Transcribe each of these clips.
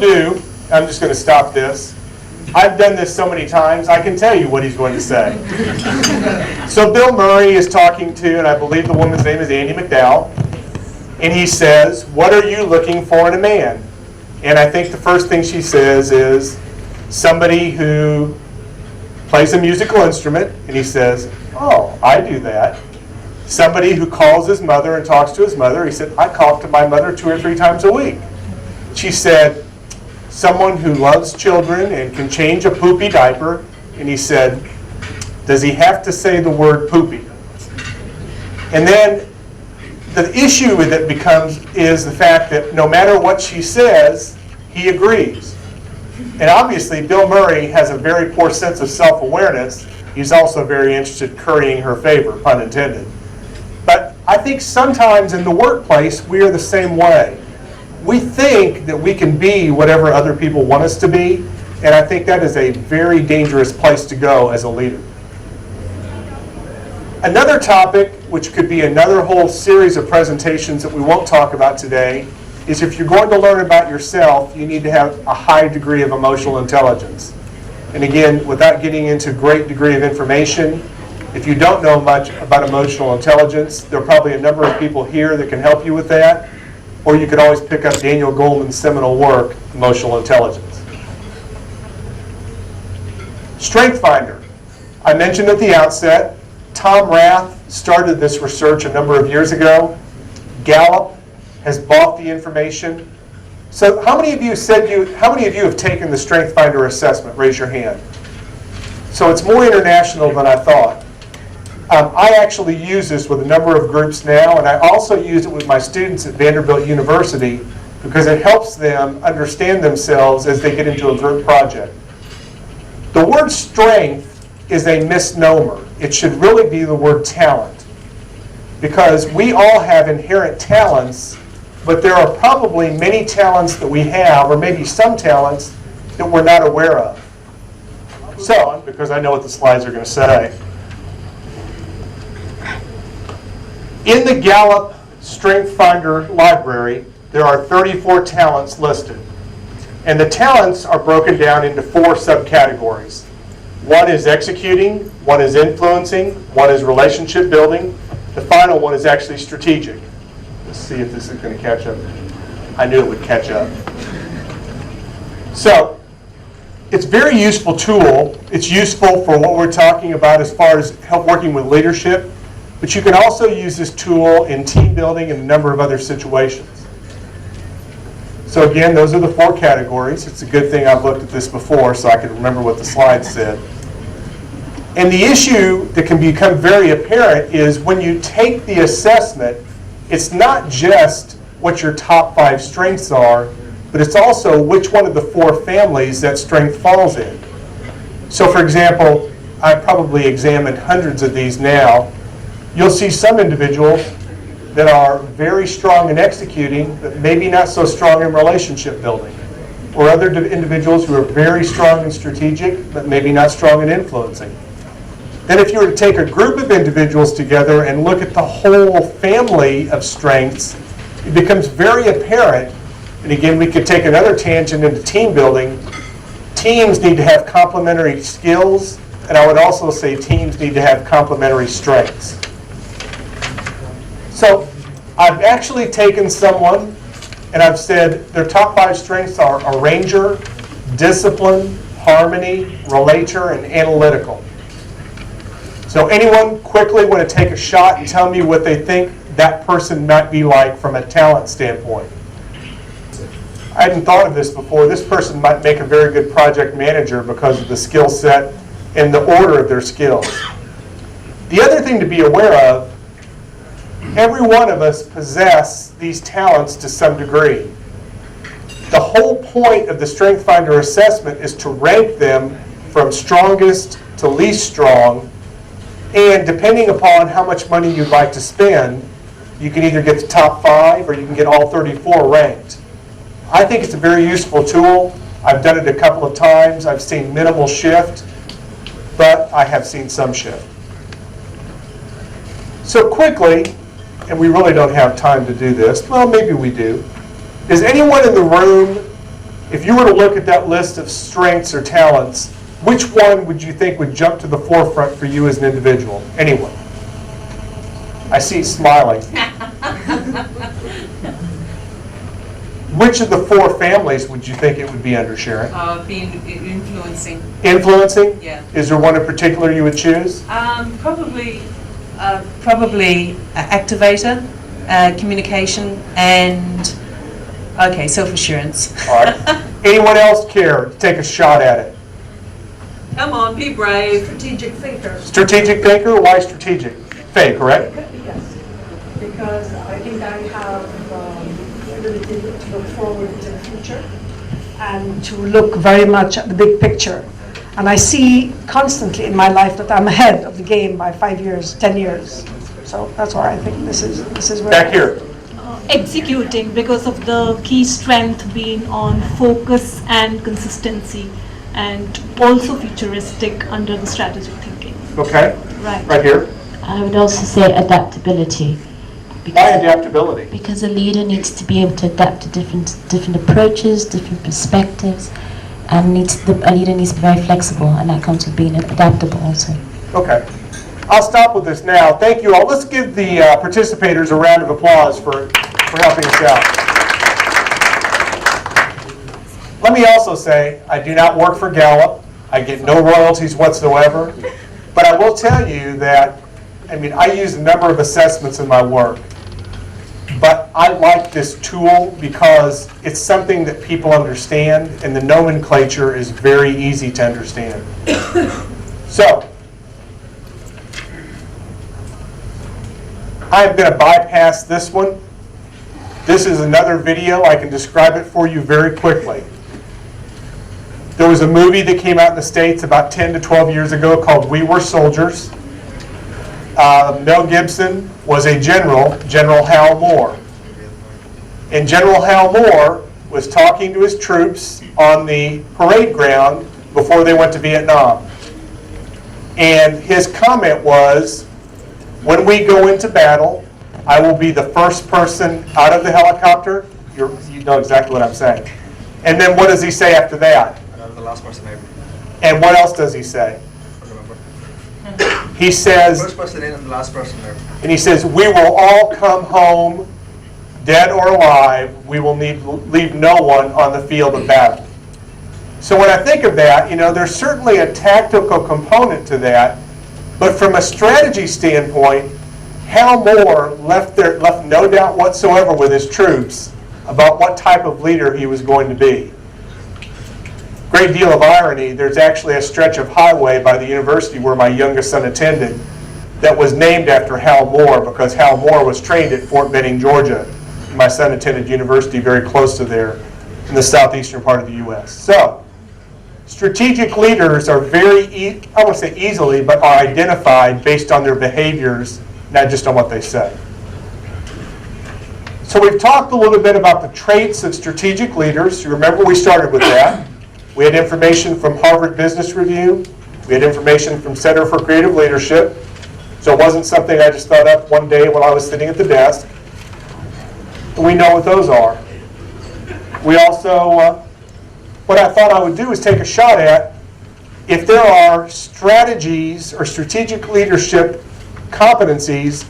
do, I'm just going to stop this. I've done this so many times, I can tell you what he's going to say. So Bill Murray is talking to, and I believe the woman's name is Andie MacDowell, and he says, what are you looking for in a man? And I think the first thing she says is somebody who plays a musical instrument, and he says, oh, I do that. Somebody who calls his mother and talks to his mother. He said, I talk to my mother 2 or 3 times a week. She said, someone who loves children and can change a poopy diaper. And he said, does he have to say the word poopy? And then the issue with it is the fact that no matter what she says, he agrees. And obviously, Bill Murray has a very poor sense of self-awareness. He's also very interested in currying her favor, pun intended. But I think sometimes in the workplace, we are the same way. We think that we can be whatever other people want us to be, and I think that is a very dangerous place to go as a leader. Another topic, which could be another whole series of presentations that we won't talk about today, is if you're going to learn about yourself, you need to have a high degree of emotional intelligence. And again, without getting into great degree of information, if you don't know much about emotional intelligence, there are probably a number of people here that can help you with that. Or you could always pick up Daniel Goleman's seminal work, Emotional Intelligence. StrengthsFinder. I mentioned at the outset, Tom Rath started this research a number of years ago. Gallup has bought the information. So how many of you have taken the StrengthsFinder assessment? Raise your hand. So it's more international than I thought. I actually use this with a number of groups now, and I also use it with my students at Vanderbilt University because it helps them understand themselves as they get into a group project. The word strength is a misnomer. It should really be the word talent, because we all have inherent talents, but there are probably many talents that we have, or maybe some talents that we're not aware of. So, because I know what the slides are going to say. In the Gallup StrengthsFinder library, there are 34 talents listed. And the talents are broken down into 4 subcategories. One is executing, one is influencing, one is relationship building. The final one is actually strategic. Let's see if this is going to catch up. I knew it would catch up. So, it's a very useful tool. It's useful for what we're talking about as far as help working with leadership. But you can also use this tool in team building and a number of other situations. So again, those are the 4 categories. It's a good thing I've looked at this before so I can remember what the slide said. And the issue that can become very apparent is when you take the assessment, it's not just what your top 5 strengths are, but it's also which one of the 4 families that strength falls in. So for example, I've probably examined hundreds of these now. You'll see some individuals that are very strong in executing, but maybe not so strong in relationship building. Or other individuals who are very strong in strategic, but maybe not strong in influencing. Then if you were to take a group of individuals together and look at the whole family of strengths, it becomes very apparent, and again, we could take another tangent into team building. Teams need to have complementary skills, and I would also say teams need to have complementary strengths. So I've actually taken someone and I've said their top 5 strengths are arranger, discipline, harmony, relator, and analytical. So anyone quickly want to take a shot and tell me what they think that person might be like from a talent standpoint? I hadn't thought of this before. This person might make a very good project manager because of the skill set and the order of their skills. The other thing to be aware of, every one of us possess these talents to some degree. The whole point of the StrengthsFinder assessment is to rank them from strongest to least strong, and depending upon how much money you'd like to spend, you can either get the top 5 or you can get all 34 ranked. I think it's a very useful tool. I've done it a couple of times. I've seen minimal shift, but I have seen some shift. So quickly, and we really don't have time to do this, well, maybe we do. Is anyone in the room If you were to look at that list of strengths or talents, which one would you think would jump to the forefront for you as an individual? Anyone? I see you smiling. Which of the 4 families would you think it would be under, Sharon? Being influencing. Influencing? Yeah. Is there one in particular you would choose? Probably activator, communication, and self-assurance. All right. Anyone else care to take a shot at it? Come on, be brave. Strategic thinker. Strategic thinker? Why strategic? Faye, correct? Yes, because I think I have the ability to look forward into the future and to look very much at the big picture. And I see constantly in my life that I'm ahead of the game by 5 years, 10 years. So that's why I think this is where. Back here. Executing, because of the key strength being on focus and consistency, and also futuristic under the strategic thinking. Okay. Right here. I would also say adaptability. Why adaptability? Because a leader needs to be able to adapt to different approaches, different perspectives, and a leader needs to be very flexible, and that comes with being adaptable also. Okay. I'll stop with this now. Thank you all. Let's give the participators a round of applause for helping us out. Let me also say, I do not work for Gallup. I get no royalties whatsoever. But I will tell you that, I use a number of assessments in my work. But I like this tool because it's something that people understand, and the nomenclature is very easy to understand. So, I'm going to bypass this one. This is another video. I can describe it for you very quickly. There was a movie that came out in the States about 10 to 12 years ago called We Were Soldiers. Mel Gibson was a general, General Hal Moore. And General Hal Moore was talking to his troops on the parade ground before they went to Vietnam. And his comment was, when we go into battle, I will be the first person out of the helicopter. You know exactly what I'm saying. And then what does he say after that? The last person out. And what else does he say? I remember. He says, First person in and the last person out. and he says, we will all come home, dead or alive. We will leave no one on the field of battle. So when I think of that, there's certainly a tactical component to that. But from a strategy standpoint, Hal Moore left no doubt whatsoever with his troops about what type of leader he was going to be. Great deal of irony, there's actually a stretch of highway by the university where my youngest son attended that was named after Hal Moore because Hal Moore was trained at Fort Benning, Georgia. My son attended university very close to there in the southeastern part of the U.S. So, strategic leaders are I won't say easily, but are identified based on their behaviors, not just on what they say. So we've talked a little bit about the traits of strategic leaders. You remember we started with that. We had information from Harvard Business Review. We had information from Center for Creative Leadership. So it wasn't something I just thought up one day while I was sitting at the desk. And we know what those are. We also, what I thought I would do is take a shot at if there are strategies or strategic leadership competencies,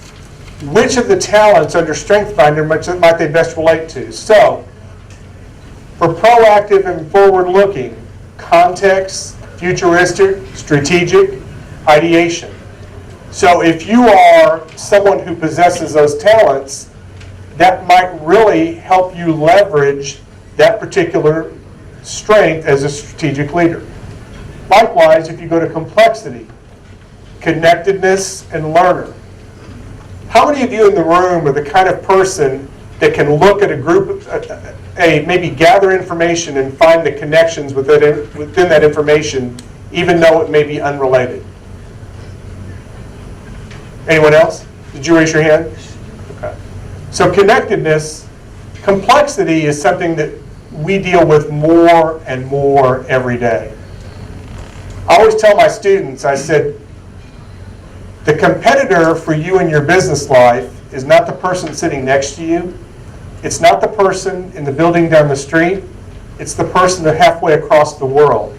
which of the talents under StrengthsFinder might they best relate to? So, for proactive and forward-looking, context, futuristic, strategic, ideation. So if you are someone who possesses those talents, that might really help you leverage that particular strength as a strategic leader. Likewise, if you go to complexity, connectedness, and learner. How many of you in the room are the kind of person that can look at a group, maybe gather information and find the connections within that information, even though it may be unrelated? Anyone else? Did you raise your hand? Okay. So connectedness, complexity is something that we deal with more and more every day. I always tell my students, I said, the competitor for you in your business life is not the person sitting next to you. It's not the person in the building down the street. It's the person that halfway across the world.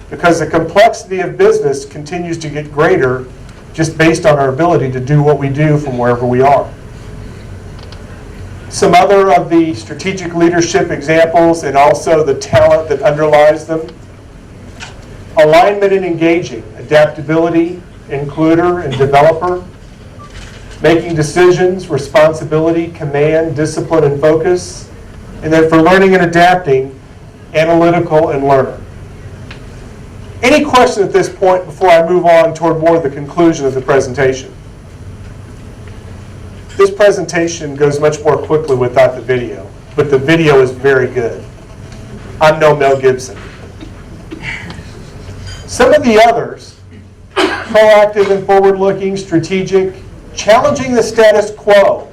Because the complexity of business continues to get greater just based on our ability to do what we do from wherever we are. Some other of the strategic leadership examples and also the talent that underlies them. Alignment and engaging, adaptability, includer and developer. Making decisions, responsibility, command, discipline, and focus. And then for learning and adapting, analytical and learner. Any question at this point before I move on toward more of the conclusion of the presentation? This presentation goes much more quickly without the video, but the video is very good. I'm no Mel Gibson. Some of the others, proactive and forward-looking, strategic, challenging the status quo.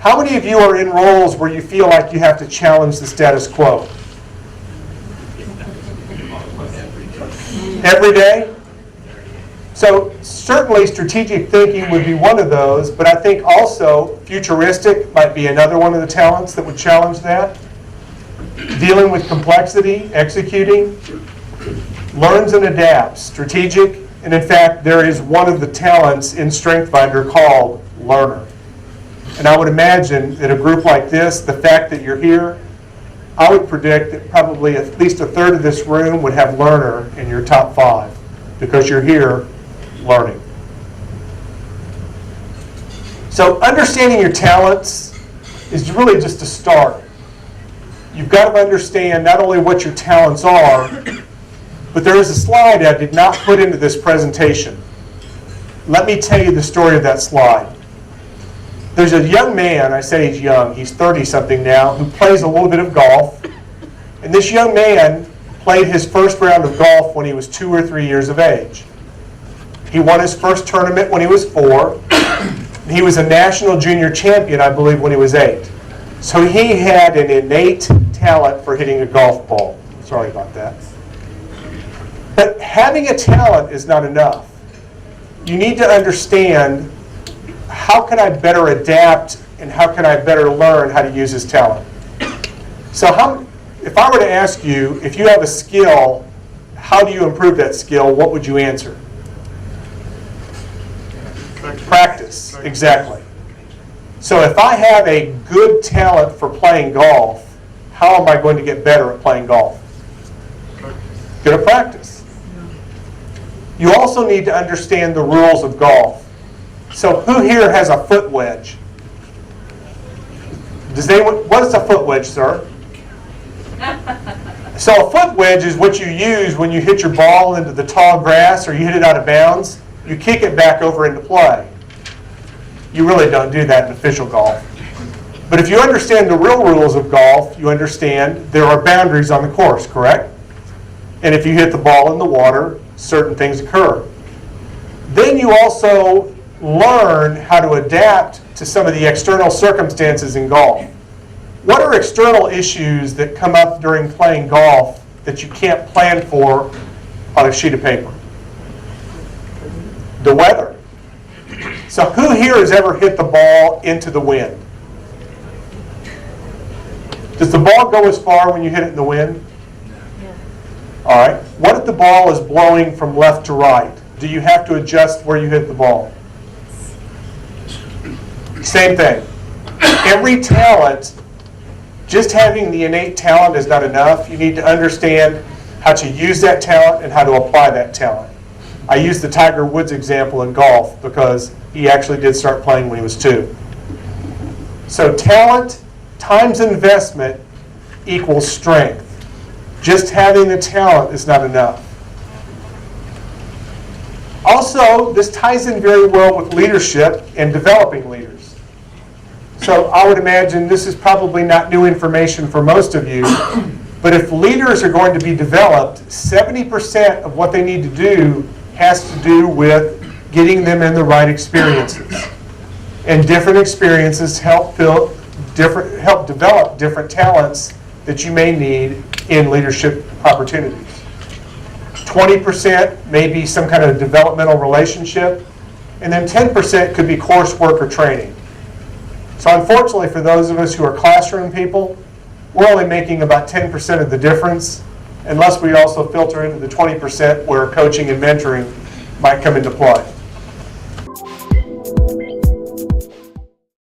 How many of you are in roles where you feel like you have to challenge the status quo? Every day? So certainly strategic thinking would be one of those, but I think also futuristic might be another one of the talents that would challenge that. Dealing with complexity, executing, learns and adapts, strategic, and in fact there is one of the talents in StrengthsFinder called learner. And I would imagine that a group like this, the fact that you're here, I would predict that probably at least a third of this room would have learner in your top 5 because you're here learning. So understanding your talents is really just a start. You've got to understand not only what your talents are, but there is a slide I did not put into this presentation. Let me tell you the story of that slide. There's a young man, I say he's young, he's 30-something now, who plays a little bit of golf. And this young man played his first round of golf when he was 2 or 3 years of age. He won his first tournament when he was 4. He was a national junior champion, I believe, when he was 8. So he had an innate talent for hitting a golf ball. Sorry about that. But having a talent is not enough. You need to understand, how can I better adapt and how can I better learn how to use his talent? So if I were to ask you, if you have a skill, how do you improve that skill? What would you answer? Practice, exactly. So if I have a good talent for playing golf, how am I going to get better at playing golf? Good at practice. You also need to understand the rules of golf. So who here has a foot wedge? What is a foot wedge, sir? So a foot wedge is what you use when you hit your ball into the tall grass or you hit it out of bounds. You kick it back over into play. You really don't do that in official golf. But if you understand the real rules of golf, you understand there are boundaries on the course, correct? And if you hit the ball in the water, certain things occur. Then you also learn how to adapt to some of the external circumstances in golf. What are external issues that come up during playing golf that you can't plan for on a sheet of paper? The weather. So who here has ever hit the ball into the wind? Does the ball go as far when you hit it in the wind? All right. What if the ball is blowing from left to right? Do you have to adjust where you hit the ball? Same thing. Every talent, just having the innate talent is not enough. You need to understand how to use that talent and how to apply that talent. I use the Tiger Woods example in golf because he actually did start playing when he was 2. So talent times investment equals strength. Just having the talent is not enough. Also, this ties in very well with leadership and developing leaders. So I would imagine this is probably not new information for most of you, but if leaders are going to be developed, 70% of what they need to do has to do with getting them in the right experiences. And different experiences help develop different talents that you may need in leadership opportunities. 20% may be some kind of developmental relationship, and then 10% could be coursework or training. So unfortunately for those of us who are classroom people, we're only making about 10% of the difference, unless we also filter into the 20% where coaching and mentoring might come into play.